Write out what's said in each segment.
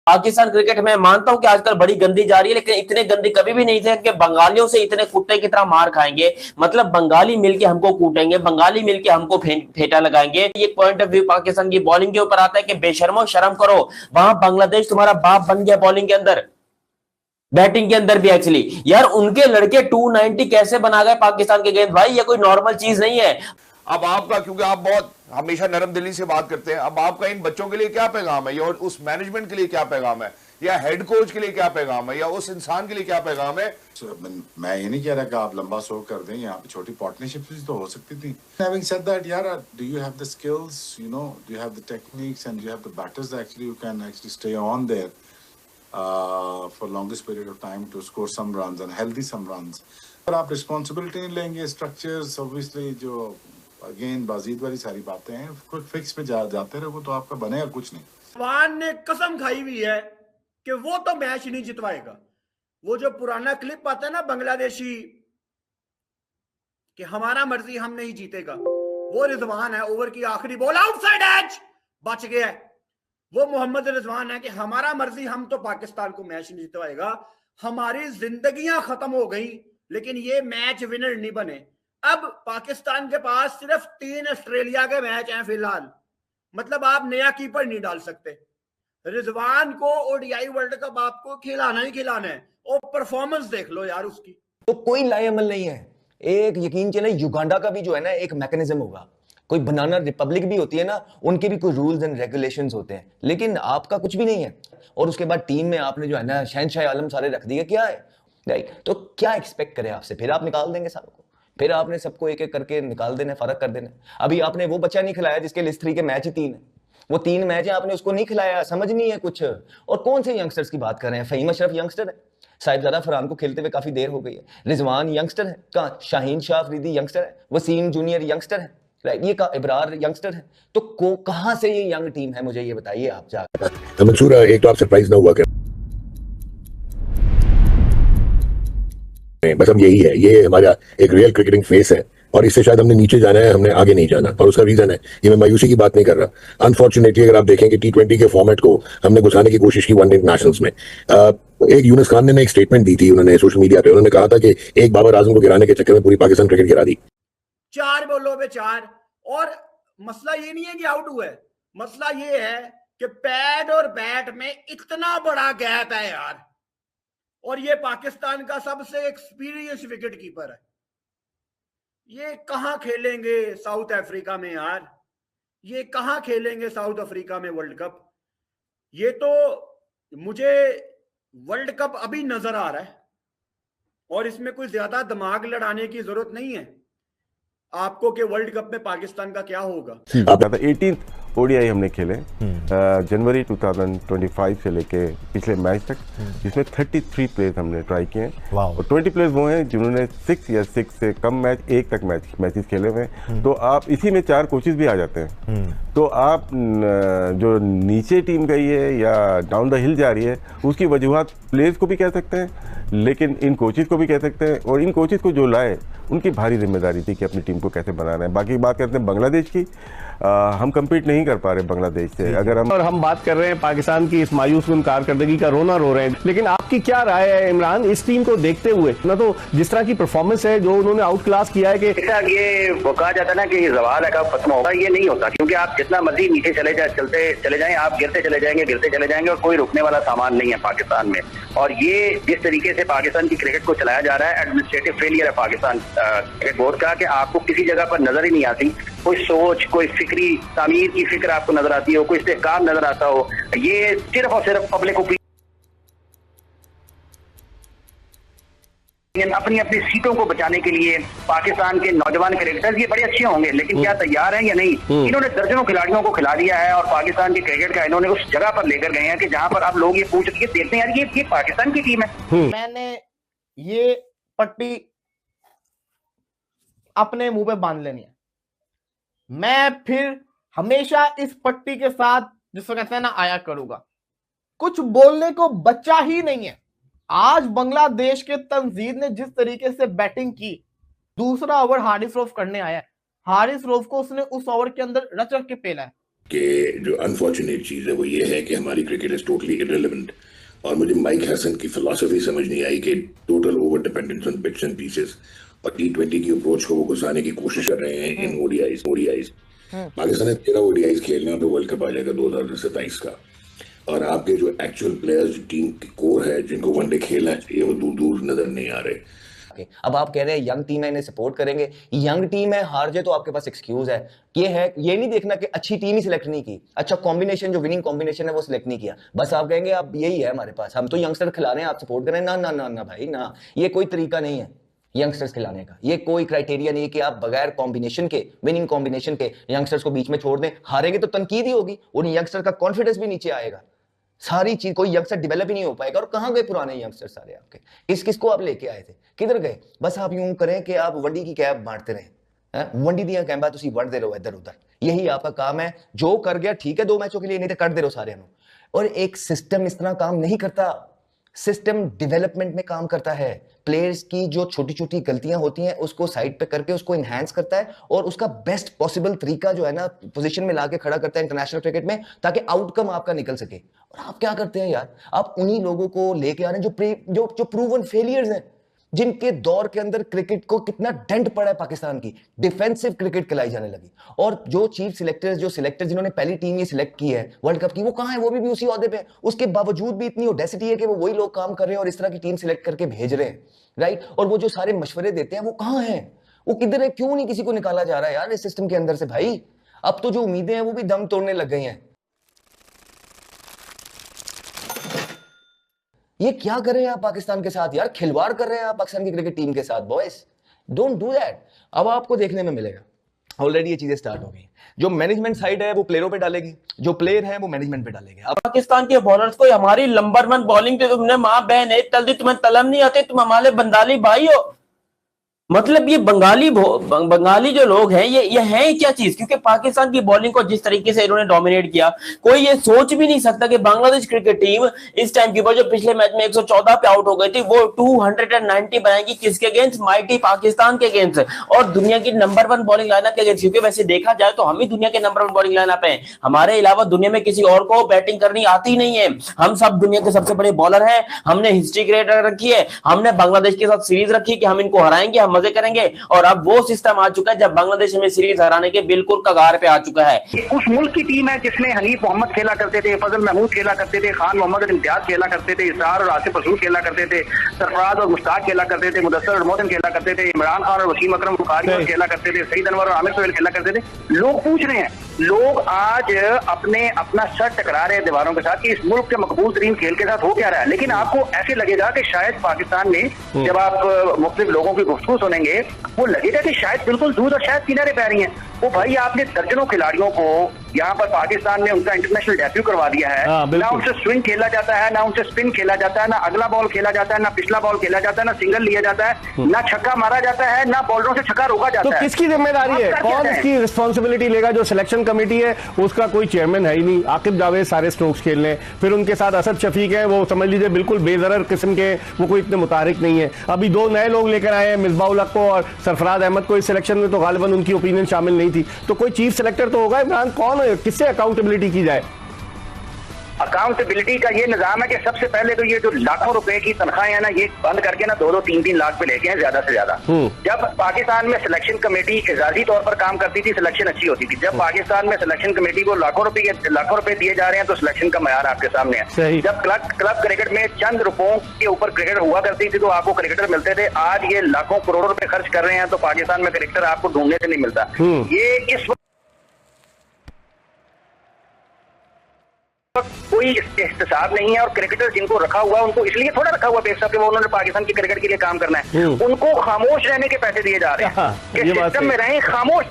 Pakistan cricket में मानता हूं कि आजकल बड़ी गंदी जा रही है, लेकिन इतने गंदी कभी भी नहीं थे कि बंगालियों से इतने कुत्ते की तरह मार खाएंगे। मतलब बंगाली मिलके हमको कूटेंगे, बंगाली मिलके हमको फेटा लगाएंगे। ये पॉइंट ऑफ व्यू पाकिस्तान की बॉलिंग के ऊपर आता है कि बेशर्मो शर्म करो। वहां बांग्लादेश तुम्हारा बाप बन गया बॉलिंग के अंदर, बैटिंग के अंदर भी। एक्चुअली यार उनके लड़के 290 कैसे बना गए पाकिस्तान के गेंद, भाई ये कोई नॉर्मल चीज नहीं है। अब आपका, क्योंकि आप बहुत हमेशा नरम दिली से बात करते हैं, अब आपका इन बच्चों के लिए क्या पैगाम है, या उस मैनेजमेंट के लिए क्या पैगाम है, या हेड कोच के लिए क्या पैगाम है, या उस इंसान के लिए क्या पैगाम है? मैं ये नहीं कह रहा कि आप लंबा शो कर दें, यहाँ पे छोटी पार्टनरशिप भी तो हो सकती थी। Having said that, यार, do you have the skills, you know, do you have the techniques and do you have the batters that actually you can actually stay on there for longest period of time to score some runs and healthy some runs? अगर आप responsibility नहीं लेंगे, structures obviously जो again Bajid वाली सारी बातें हैं, quick fix पे जाते रहो तो आपका बनेगा कुछ नहीं। जवान ने कसम खाई हुई है कि वो तो मैच नहीं जितवाएगा। वो जो पुराना क्लिप आता है ना बांग्लादेशी कि हमारा मर्जी हम नहीं जीतेगा, वो रिजवान है। ओवर की आखिरी बॉल आउटसाइड एज बच गया है, वो मोहम्मद रिजवान है कि हमारा मर्जी हम तो पाकिस्तान को मैच नहीं जितवाएगा। हमारी जिंदगियां खत्म हो गई लेकिन ये मैच विनर नहीं बने। अब पाकिस्तान के पास सिर्फ 3 ऑस्ट्रेलिया के मैच हैं फिलहाल, मतलब आप नया कीपर नहीं डाल सकते। रिजवान को ओडीआई वर्ल्ड कप आपको खिलाना ही खिलाना है, और परफॉर्मेंस देख लो यार उसकी, तो कोई लाएअमल नहीं है। एक यकीन चले युगांडा का भी जो है ना एक मैकेनिज्म होगा, कोई बनाना रिपब्लिक भी होती है ना, उनके भी कोई रूल्स एंड रेगुलेशंस होते हैं, लेकिन आपका कुछ भी नहीं है। और उसके बाद टीम में आपने जो है ना शहनशाह आलम सारे रख दिए, क्या है राइट? तो क्या एक्सपेक्ट करें आपसे? फिर आप निकाल देंगे सारों को, फिर आपने सबको एक एक करके निकाल देना, फर्क कर देना। अभी आपने वो बच्चा नहीं खिलाया जिसके लिस्ट 3 के मैच ही 3 है, वो 3 मैच है, आपने उसको नहीं खिलाया, समझ नहीं है कुछ। और कौन से यंगस्टर्स की बात कर रहे हैं? फहीम अशरफ यंगस्टर है, साहिबजादा फरहान को खेलते हुए काफी देर हो गई है, रिजवान यंगस्टर है, कहाँ शाहीन शाह अफरीदी यंगस्टर है, वसीम जूनियर यंगस्टर है, राइट? ये का इब्रार यंगस्टर है। तो कहां से ये यंग टीम है, मुझे ये बताइए आप जाकर। मंसूर, एक तो आप सरप्राइज ना हुआ क्या? बस अब यही है, ये हमारा एक रियल क्रिकेटिंग फेस है, और इससे शायद हमने नीचे जाना है, हमने आगे नहीं जाना। और उसका रीजन है, ये मैं मायूसी की बात नहीं कर रहा। अनफॉर्चुनेटली अगर आप देखें कि T20 के फॉर्मेट को हमने घुसाने की कोशिश की वन डे इंटरनेशनल्स में, एक यूनुस खान ने एक स्टेटमेंट दी थी उन्होंने सोशल मीडिया पे, उन्होंने कहा था कि एक बाबर आजम को गिराने के चक्कर में पूरी पाकिस्तान क्रिकेट गिरा दी। 4 बॉलों पे 4। और मसला ये नहीं है कि आउट हुआ है, मसला ये है कि पैड और बैट में इतना बड़ा गैप है यार, और ये पाकिस्तान का सबसे एक्सपीरियंस विकेट कीपर है। ये कहां खेलेंगे साउथ अफ्रीका में यार, ये कहां खेलेंगे साउथ अफ्रीका में वर्ल्ड कप? ये तो मुझे वर्ल्ड कप अभी नजर आ रहा है, और इसमें कोई ज्यादा दिमाग लड़ाने की जरूरत नहीं है आपको कि वर्ल्ड कप में पाकिस्तान का क्या होगा। 18th ओडीआई हमने खेले जनवरी 2025 से लेके पिछले मैच तक, जिसमें 33 प्लेयर्स हमने ट्राई किए हैं, और 20 प्लेयर्स वो हैं जिन्होंने 6 या 6 से कम मैच, 1 तक मैचेस खेले हुए हैं। तो आप इसी में 4 कोचेस भी आ जाते हैं। तो आप जो नीचे टीम गई है या डाउन द हिल जा रही है, उसकी वजूहत प्लेयर्स को भी कह सकते हैं, लेकिन इन कोचेस को भी कह सकते हैं। और इन कोचेस को जो लाए उनकी भारी जिम्मेदारी थी कि अपनी टीम को कैसे बना रहे हैं। बाकी बात करते हैं बांग्लादेश की, हम कम्पीट नहीं कर पा रहे बांग्लादेश से। अगर हम बात कर रहे हैं पाकिस्तान की इस मायूस कारकर्दगी का, रोना रो रहे हैं, लेकिन आपकी क्या राय है इमरान इस टीम को देखते हुए? ना तो जिस तरह की परफॉर्मेंस है, जो उन्होंने आउट क्लास किया है, कि ये वो कहा जाता है ना कि जवाल है कब खत्म होगा, ये नहीं होता। क्योंकि आप जितना मर्जी नीचे चलते चले जाएं, आप गिरते चले जाएंगे, और कोई रुकने वाला सामान नहीं है पाकिस्तान में। और ये जिस तरीके से पाकिस्तान की क्रिकेट को चलाया जा रहा है, एडमिनिस्ट्रेटिव फेलियर है पाकिस्तान क्रिकेट बोर्ड का, कि आपको किसी जगह पर नजर ही नहीं आती कोई सोच, कोई फिक्री तामीर की फिक्र आपको नजर आती हो, कोई इस्तेहकाम नजर आता हो। ये सिर्फ और सिर्फ पब्लिक ओपिनियन, अपनी अपनी सीटों को बचाने के लिए पाकिस्तान के नौजवान क्रिकेटर्स ये बड़े अच्छे होंगे, लेकिन क्या तैयार हैं या नहीं? इन्होंने दर्जनों खिलाड़ियों को खिला दिया है, और पाकिस्तान की क्रिकेट का इन्होंने उस जगह पर लेकर गए हैं कि जहां पर आप लोग ये पूछ रहे देखते हैं यार ये पाकिस्तान की टीम है। मैंने ये पट्टी अपने मुंह पे बांध लेनी है, मैं फिर हमेशा इस पट्टी के साथ जिसको कहते हैं ना आया करूंगा। कुछ बोलने को बचा ही नहीं है। आज बांग्लादेश के तंजीद ने जिस तरीके से बैटिंग की, दूसरा ओवर हारिस रऊफ करने आया है, हारिस रऊफ को उसने उस ओवर के अंदर रच रख के पेला है। कि जो अनफॉर्चुनेट चीज़ है वो ये है कि हमारी क्रिकेट इज टोटली इररिलेवेंट। और मुझे माइक हैसन की फिलॉसफी समझ नहीं आई कि total over dependence on bits and pieces और T20 की अप्रोच को वो घुसाने की कोशिश कर रहे हैं इन ओडीआईज। पाकिस्तान ने 13 ओडीआईज खेलना पे वर्ल्ड कप आ जाएगा 2027 का, और आपके जो एक्चुअल प्लेयर्स टीम की कोर है जिनको वनडे खेलना चाहिए वो दूर दूर नजर नहीं आ रहे। अब आप कह रहे हैं यंग टीम है, इन्हें सपोर्ट करेंगे, यंग टीम है, हार जाए तो आपके पास एक्सक्यूज है। ये नहीं देखना कि अच्छी टीम ही सिलेक्ट नहीं की, अच्छा कॉम्बिनेशन जो विनिंग कॉम्बिनेशन है वो सिलेक्ट नहीं किया, बस आप कहेंगे आप यही है हमारे पास, हम तो यंगस्टर खिला रहे हैं, आप सपोर्ट करें। ना ना ना ना भाई ना, ये कोई तरीका नहीं है यंगस्टर्स खिलाने का, ये कोई क्राइटेरिया नहीं है कि आप बगैर कॉम्बिनेशन के, विनिंग कॉम्बिनेशन के यंगस्टर्स को बीच में छोड़ दें। हारेंगे तो तनकीद ही होगी, उन यंगस्टर का कॉन्फिडेंस भी नीचे आएगा, सारी चीज, कोई यंगस्टर डेवलप ही नहीं हो पाएगा। और कहां गए पुराने यंगस्टर सारे आपके, किसको आप लेके आए थे, किधर गए? बस आप यूं करें कि आप वंडी की कैब बांटते रहे, वंडी दिया कैंबा तुसी वंड दे रहो इधर उधर, यही आपका काम है। जो कर गया ठीक है 2 मैचों के लिए, नहीं तो कर दे रहो सारे। और एक सिस्टम इस तरह काम नहीं करता, सिस्टम डेवलपमेंट में काम करता है। प्लेयर्स की जो छोटी छोटी गलतियां होती हैं उसको साइड पे करके उसको इनहैंस करता है और उसका बेस्ट पॉसिबल तरीका जो है ना पोजीशन में लाके खड़ा करता है इंटरनेशनल क्रिकेट में, ताकि आउटकम आपका निकल सके। और आप क्या करते हैं यार, आप उन्हीं लोगों को लेके आ रहे हैं जो प्रूवन फेलियर्स हैं, जिनके दौर के अंदर क्रिकेट को कितना डेंट पड़ा है, पाकिस्तान की डिफेंसिव क्रिकेट खिलाई जाने लगी। और जो चीफ सिलेक्टर्स, जो सिलेक्टर जिन्होंने पहली टीम ये सिलेक्ट की है वर्ल्ड कप की, वो कहां है? वो भी उसी ओहदे पे। उसके बावजूद भी इतनी ऑडेसिटी है कि वो वही लोग काम कर रहे हैं और इस तरह की टीम सिलेक्ट करके भेज रहे हैं, राइट। और वो जो सारे मशवरे देते हैं वो कहां है, वो किधर है? क्यों नहीं किसी को निकाला जा रहा है यार इस सिस्टम के अंदर से? भाई अब तो जो उम्मीदें हैं वो भी दम तोड़ने लग गई हैं। ये क्या कर रहे हैं आप पाकिस्तान के साथ यार, खिलवाड़ कर रहे हैं आप पाकिस्तान की क्रिकेट टीम के साथ। Boys don't do that. अब आपको देखने में मिलेगा, ऑलरेडी ये चीजें स्टार्ट हो गई, जो मैनेजमेंट साइड है वो प्लेयरों पे डालेगी, जो प्लेयर है वो मैनेजमेंट पे डालेंगे। अब पाकिस्तान के बॉलर्स को हमारी नंबर 1 बॉलिंग पे तुमने माँ बहन है तल दी, तुम्हें तलम नहीं आते, तुम हमारे बंगाली भाई हो। मतलब ये बंगाली जो लोग हैं ये हैं क्या चीज? क्योंकि पाकिस्तान की बॉलिंग को जिस तरीके से इन्होंने डोमिनेट किया, कोई ये सोच भी नहीं सकता कि बांग्लादेश क्रिकेट टीम इस टाइम की जो पिछले मैच में 114 पे आउट हो गई थी, वो 290 बनाएगी किसके अगेंस्ट? माइटी पाकिस्तान के अगेंस्ट, और दुनिया की नंबर 1 बॉलिंग लाइनअप के अगेंस्ट। क्योंकि वैसे देखा जाए तो हम ही दुनिया के नंबर 1 बॉलिंग लाइनअप है, हमारे अलावा दुनिया में किसी और को बैटिंग करनी आती नहीं है। हम सब दुनिया के सबसे बड़े बॉलर हैं, हमने हिस्ट्री क्रिएट रखी है, हमने बांग्लादेश के साथ सीरीज रखी कि हम इनको हराएंगे, हम मजे करेंगे। और अब वो सिस्टम आ चुका है जब बांग्लादेश में सीरीज हराने के बिल्कुल कगार पे आ चुका है। उस मुल्क की टीम है जिसमें हनीफ मोहम्मद खेला करते थे, फजल महमूद खेला करते थे, खान मोहम्मद और इम्तियाज खेला करते थे, इसरार और आसिफ रसूल खेला करते थे, सरफराज और मुश्ताक खेला करते थे, मुदस्सर और मोहसिन खेला करते थे, इमरान खान और वसीम अकरम बुखारी खेला करते थे, सईद अनवर और आमिर सोहेल खेला करते थे। लोग पूछ रहे हैं, लोग आज अपना सर टकरा रहे हैं दीवारों के साथ कि इस मुल्क के मकबूल तरीन खेल के साथ हो क्या रहा है। लेकिन आपको ऐसे लगेगा कि शायद पाकिस्तान में जब आप मुख्तलिफ लोगों की गुफ्तगू सुनेंगे, वो लगेगा कि शायद बिल्कुल दूध और शायद किनारे पै रही हैं। वो भाई आपने दर्जनों खिलाड़ियों को यहाँ पर पाकिस्तान में उनका इंटरनेशनल डेब्यू करवा दिया है। ना उनसे स्विंग खेला जाता है, ना उनसे स्पिन खेला जाता है, ना अगला बॉल खेला जाता है, ना पिछला बॉल खेला जाता है, ना सिंगल लिया जाता है, ना छक्का मारा जाता है, ना बॉलरों से छक्का रोका जाता है। तो किसकी जिम्मेदारी है? कौन इसकी रिस्पॉन्सिबिलिटी लेगा? जो सिलेक्शन कमेटी है उसका कोई चेयरमैन है ही नहीं। आकिब जावेद सारे स्ट्रोक्स खेल रहे हैं, फिर उनके साथ असद शफीक है, वो समझ लीजिए बिल्कुल बेजरर किस्म के, वो कोई इतने मुतारिक नहीं है। अभी 2 नए लोग लेकर आए हैं, मिसबाउल हक को और सरफराज अहमद को। इस सिलेक्शन में तो गालिबन उनकी ओपिनियन शामिल नहीं थी, तो कोई चीफ सिलेक्टर तो होगा। इमरान कौन है, किससे अकाउंटेबिलिटी की जाए? अकाउंटेबिलिटी का ये निजाम है कि सबसे पहले तो ये जो लाखों रुपए की तनख्वाहें है ना, ये बंद करके ना 2-2, 3-3 लाख पे लेके हैं ज्यादा से ज्यादा। जब पाकिस्तान में सिलेक्शन कमेटी एजाजी तौर पर काम करती थी, सिलेक्शन अच्छी होती थी। जब पाकिस्तान में सिलेक्शन कमेटी को लाखों रुपए दिए जा रहे हैं, तो सिलेक्शन का मयार आपके सामने है। जब क्लब क्रिकेट में चंद रुपयों के ऊपर क्रिकेट हुआ करती थी तो आपको क्रिकेटर मिलते थे। आज ये लाखों करोड़ों रुपए खर्च कर रहे हैं, तो पाकिस्तान में क्रिकेटर आपको ढूंढने से नहीं मिलता। ये इस कोई एहतसाब नहीं है। और क्रिकेटर जिनको रखा हुआ, उनको इसलिए थोड़ा रखा हुआ बेशक कि वो उन्होंने पाकिस्तान की क्रिकेट के लिए काम करना है, उनको खामोश रहने के पैसे दिए जा रहे हैं कि सिस्टम में रहें, खामोश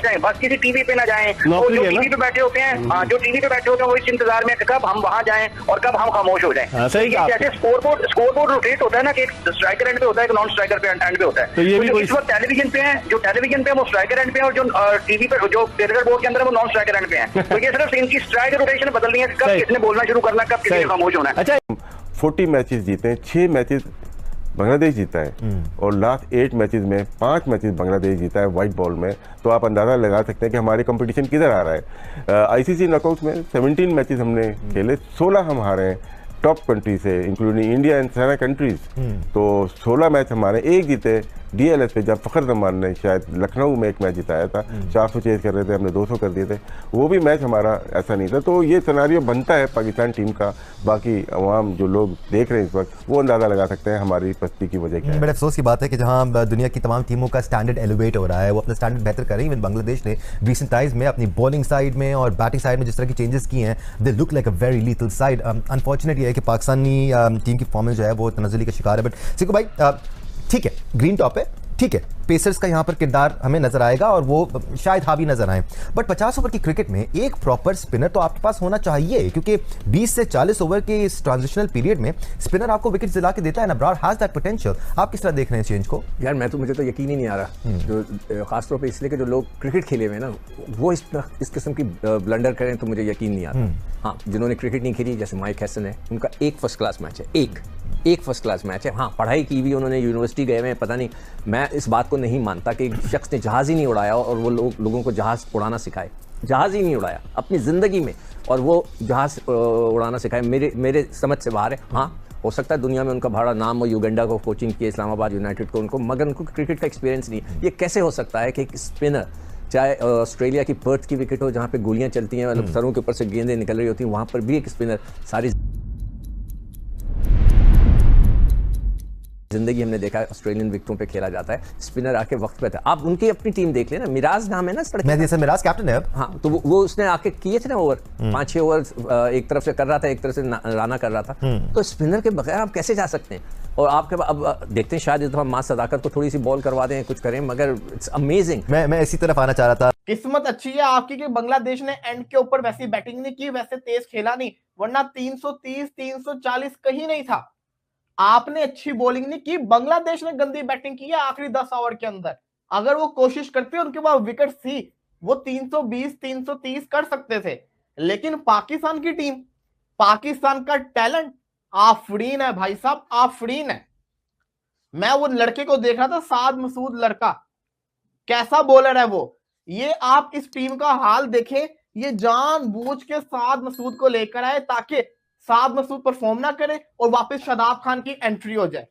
रहें, बस किसी टीवी पे ना जाएं। तो जो टीवी पे बैठे होते हैं, जो टीवी पे बैठे होते हैं वो इस इंतजार में कब हम वहां जाएं और कब हम खामोश हो जाएं। जैसे स्कोरबोर्ड रोटेट होता है ना, कि एक स्ट्राइकर एंड पे होता है, एक नॉन स्ट्राइकर पे एंड पे होता है। तो इस वक्त टेलीविजन पे है, जो टेलीविजन पे वो स्ट्राइकर एंड पे है, और जो टीवी पे जो क्रिकेट बोर्ड के अंदर है वो नॉन स्ट्राइकर एंड पे है। तो ये सिर्फ इनकी स्ट्राइक रोटेशन बदलनी है, कब किसने बोलना शुरू करना, कब किसी ने खामोश होना है। अच्छा 40 मैचेस जीते हैं, 6 मैचेस बांग्लादेश जीता है और लास्ट 8 मैचेस में 5 मैचेस बांग्लादेश जीता है वाइट बॉल में, तो आप अंदाज़ा लगा सकते हैं कि हमारे कंपटीशन किधर आ रहा है। आईसीसी नॉकआउट में 17 मैचेस हमने खेले, 16 हम हारे हैं टॉप कंट्री से, इंक्लूडिंग इंडिया एंड 7 कंट्रीज। तो 16 मैच हमारे, एक जीते डीएलएस पे, जब फखर जमान ने शायद लखनऊ में एक मैच जिताया था, 400 चेज कर रहे थे, हमने 200 कर दिए थे, वो भी मैच हमारा ऐसा नहीं था। तो ये सिनारियो बनता है पाकिस्तान टीम का। बाकी अवाम जो लोग देख रहे हैं इस वक्त, वो अंदाज़ा लगा सकते हैं हमारी पस्ती की वजह क्या है। बड़े अफसोस की बात है कि जहां दुनिया की तमाम टीमों का स्टैंडर्ड एलिवेट हो रहा है, वो अपना स्टैंडर्ड बेहतर कर रही है। इवन बांग्लादेश ने रिसेंट टाइम्स में अपनी बॉलिंग साइड में और बैटिंग साइड में जिस तरह की चेंजेस किए हैं, they look like a very lethal side. Unfortunate ये है कि पाकिस्तानी टीम की परफॉर्मेंस जो है वो तनज़्ज़ुली का शिकार है। बट सिक्कू भाई ठीक है, ग्रीन टॉप है, ठीक है, पेसर्स का यहां पर किरदार हमें नजर आएगा और वो शायद हावी नजर आए, बट 50 ओवर की क्रिकेट में एक प्रॉपर स्पिनर तो आपके पास होना चाहिए, क्योंकि 20 से 40 ओवर के इस ट्रांजिशनल पीरियड में स्पिनर आपको विकेट दिला के देता है ना। Abrar has that potential. आप किस तरह देख रहे हैं चेंज को? यार मुझे तो यकीन ही नहीं आ रहा, जो खासतौर पे इसलिए कि जो लोग क्रिकेट खेले हुए हैं ना, वो इस किस्म की ब्लंडर करें तो मुझे यकीन नहीं आता। हाँ, जिन्होंने क्रिकेट नहीं खेली, जैसे माइक हैसन है, उनका एक फर्स्ट क्लास मैच है, एक फर्स्ट क्लास मैच है। हाँ, पढ़ाई की भी उन्होंने, यूनिवर्सिटी गए हुए, पता नहीं, मैं इस बात को नहीं मानता कि शख्स ने जहाज़ ही नहीं उड़ाया और वो लोगों को जहाज़ उड़ाना सिखाए। जहाज़ ही नहीं उड़ाया अपनी ज़िंदगी में, और वो जहाज़ उड़ाना सिखाए, मेरे समझ से बाहर है। हाँ, हो सकता है दुनिया में उनका बड़ा नाम हो, युगांडा को कोचिंग किया, इस्लामाबाद यूनाइटेड को उनको, मगर उनको क्रिकेट का एक्सपीरियंस नहीं। ये कैसे हो सकता है कि एक स्पिनर, चाहे ऑस्ट्रेलिया की पर्थ की विकेट हो जहाँ पे गोलियां चलती हैं, मतलब सरों के ऊपर से गेंदें निकल रही होती हैं, वहाँ पर भी एक स्पिनर सारी जिंदगी हमने देखा है ऑस्ट्रेलियन विकेटों पे खेला जाता है, स्पिनर आके वक्त पे था। आप उनकी अपनी टीम देख लेना, मिराज नाम है ना इस मैं जैसे मिराज कैप्टन है अब। हाँ, तो वो उसने आके किए थे ना ओवर, 5-6 ओवर एक तरफ से कर रहा था, एक तरफ से राना कर रहा था। तो स्पिनर के बगैर आप कैसे जा सकते हैं? और आपके अब देखते हैं, शायद इस दफा मां सदाकत को थोड़ी सी बॉल करवा दें, कुछ करें, मगर इट्स अमेजिंग। मैं इसी तरफ आना चाह रहा था। किस्मत अच्छी है आपकी कि बांग्लादेश ने एंड के ऊपर वैसी बैटिंग नहीं की, वैसे तेज खेला नहीं, वरना 330 340 कहीं नहीं था। आपने अच्छी बॉलिंग नहीं की, बांग्लादेश ने गंदी बैटिंग की है आखिरी 10 ओवर के अंदर। अगर वो कोशिश करते, उनके पास विकेट थी, वो 320 330 कर सकते थे। लेकिन पाकिस्तान की टीम, पाकिस्तान का टैलेंट आफरीन है भाई साहब, आफरीन है। मैं वो लड़के को देख रहा था, साद मसूद लड़का, कैसा बॉलर है वो। ये आप इस टीम का हाल देखें, ये जानबूझ के साद मसूद को लेकर आए ताकि साद मसूद परफॉर्म ना करे और वापस शादाब खान की एंट्री हो जाए।